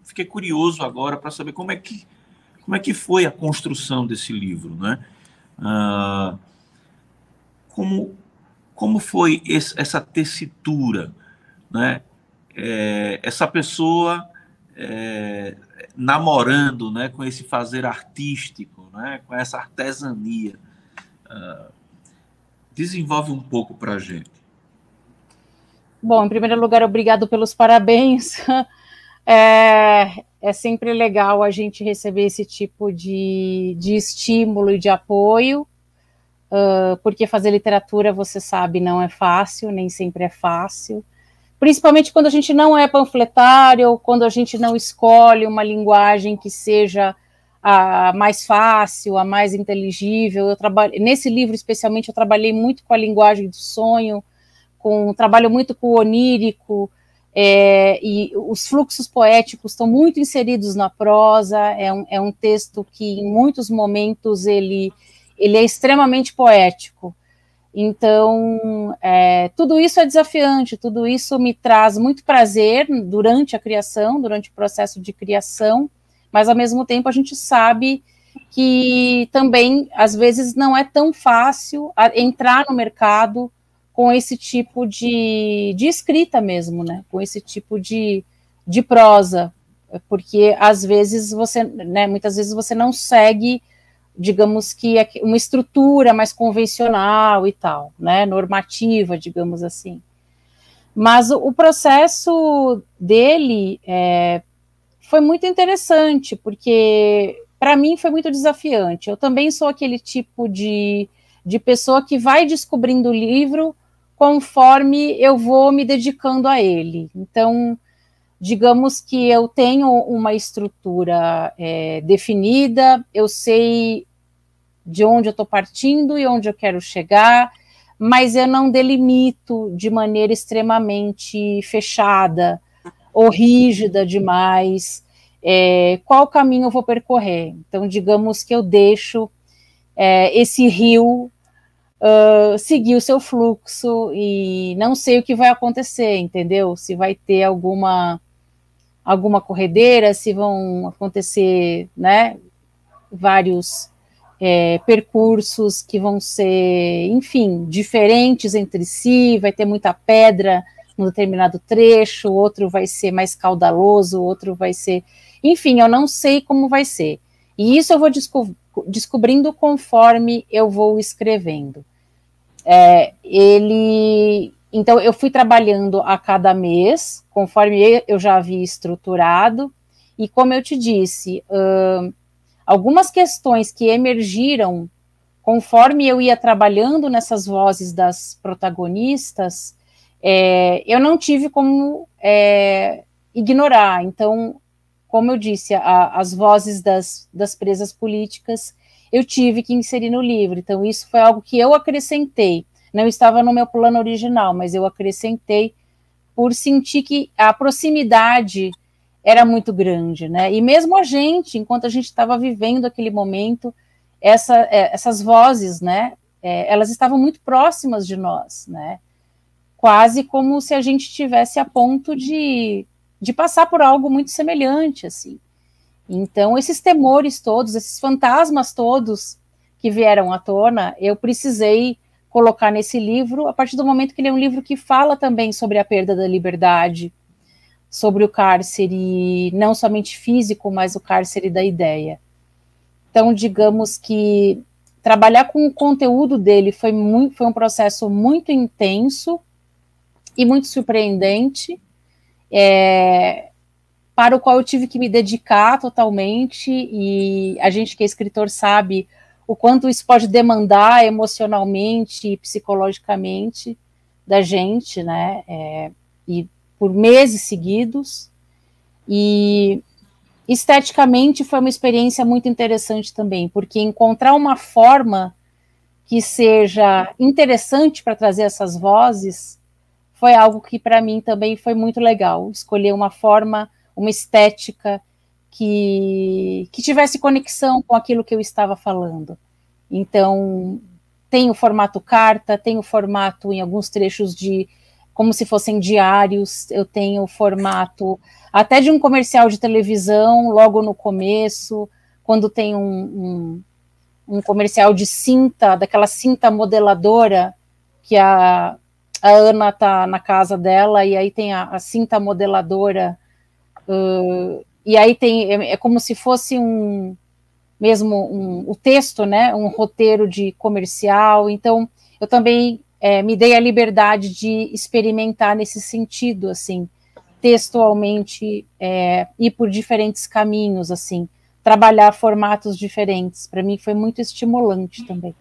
fiquei curioso agora para saber como é que foi a construção desse livro, né? Como foi essa tessitura, né? Essa pessoa namorando, né, com esse fazer artístico, né, com essa artesania. Desenvolve um pouco para a gente. Bom, em primeiro lugar, obrigado pelos parabéns. É sempre legal a gente receber esse tipo de estímulo e de apoio, porque fazer literatura, você sabe, não é fácil, nem sempre é fácil. Principalmente quando a gente não é panfletário, quando a gente não escolhe uma linguagem que seja a mais fácil, a mais inteligível. Nesse livro, especialmente, eu trabalhei muito com a linguagem do sonho, trabalho muito com o onírico, e os fluxos poéticos estão muito inseridos na prosa. É um texto que, em muitos momentos, ele é extremamente poético. Então, tudo isso é desafiante, tudo isso me traz muito prazer durante a criação, durante o processo de criação, mas, ao mesmo tempo, a gente sabe que também, às vezes, não é tão fácil entrar no mercado com esse tipo de escrita mesmo, né? Com esse tipo de prosa, porque, às vezes, muitas vezes você não segue, digamos que uma estrutura mais convencional e tal, né, normativa, digamos assim. Mas o processo dele foi muito interessante, porque para mim foi muito desafiante. Eu também sou aquele tipo de pessoa que vai descobrindo o livro conforme eu vou me dedicando a ele. Então, digamos que eu tenho uma estrutura definida, eu sei de onde eu estou partindo e onde eu quero chegar, mas eu não delimito de maneira extremamente fechada ou rígida demais qual caminho eu vou percorrer. Então, digamos que eu deixo esse rio seguir o seu fluxo e não sei o que vai acontecer, entendeu? Se vai ter alguma corredeira, se vão acontecer, né, vários percursos que vão ser, enfim, diferentes entre si, vai ter muita pedra num determinado trecho, outro vai ser mais caudaloso, outro vai ser... Enfim, eu não sei como vai ser. E isso eu vou descobrindo conforme eu vou escrevendo. Então, eu fui trabalhando a cada mês, conforme eu já havia estruturado, e como eu te disse, algumas questões que emergiram conforme eu ia trabalhando nessas vozes das protagonistas, eu não tive como ignorar. Então, como eu disse, as vozes das presas políticas eu tive que inserir no livro. Então, isso foi algo que eu acrescentei. Não estava no meu plano original, mas eu acrescentei por sentir que a proximidade era muito grande, né? E mesmo a gente, enquanto a gente estava vivendo aquele momento, essas vozes, né? Elas estavam muito próximas de nós, né? Quase como se a gente estivesse a ponto de passar por algo muito semelhante, assim. Então, esses temores todos, esses fantasmas todos que vieram à tona, eu precisei colocar nesse livro, a partir do momento que ele é um livro que fala também sobre a perda da liberdade, sobre o cárcere, não somente físico, mas o cárcere da ideia. Então, digamos que trabalhar com o conteúdo dele foi um processo muito intenso e muito surpreendente, para o qual eu tive que me dedicar totalmente, e a gente que é escritor sabe o quanto isso pode demandar emocionalmente e psicologicamente da gente, né, e por meses seguidos, e esteticamente foi uma experiência muito interessante também, porque encontrar uma forma que seja interessante para trazer essas vozes foi algo que para mim também foi muito legal, escolher uma forma, uma estética que tivesse conexão com aquilo que eu estava falando. Então, tem o formato carta, tem o formato, em alguns trechos, de como se fossem diários, eu tenho o formato até de um comercial de televisão, logo no começo, quando tem um comercial de cinta, daquela cinta modeladora, que a Ana está na casa dela, e aí tem a cinta modeladora, e aí é como se fosse o texto, né, um roteiro de comercial. Então, eu também me dei a liberdade de experimentar nesse sentido, assim, textualmente, ir por diferentes caminhos, assim, trabalhar formatos diferentes. Para mim foi muito estimulante também.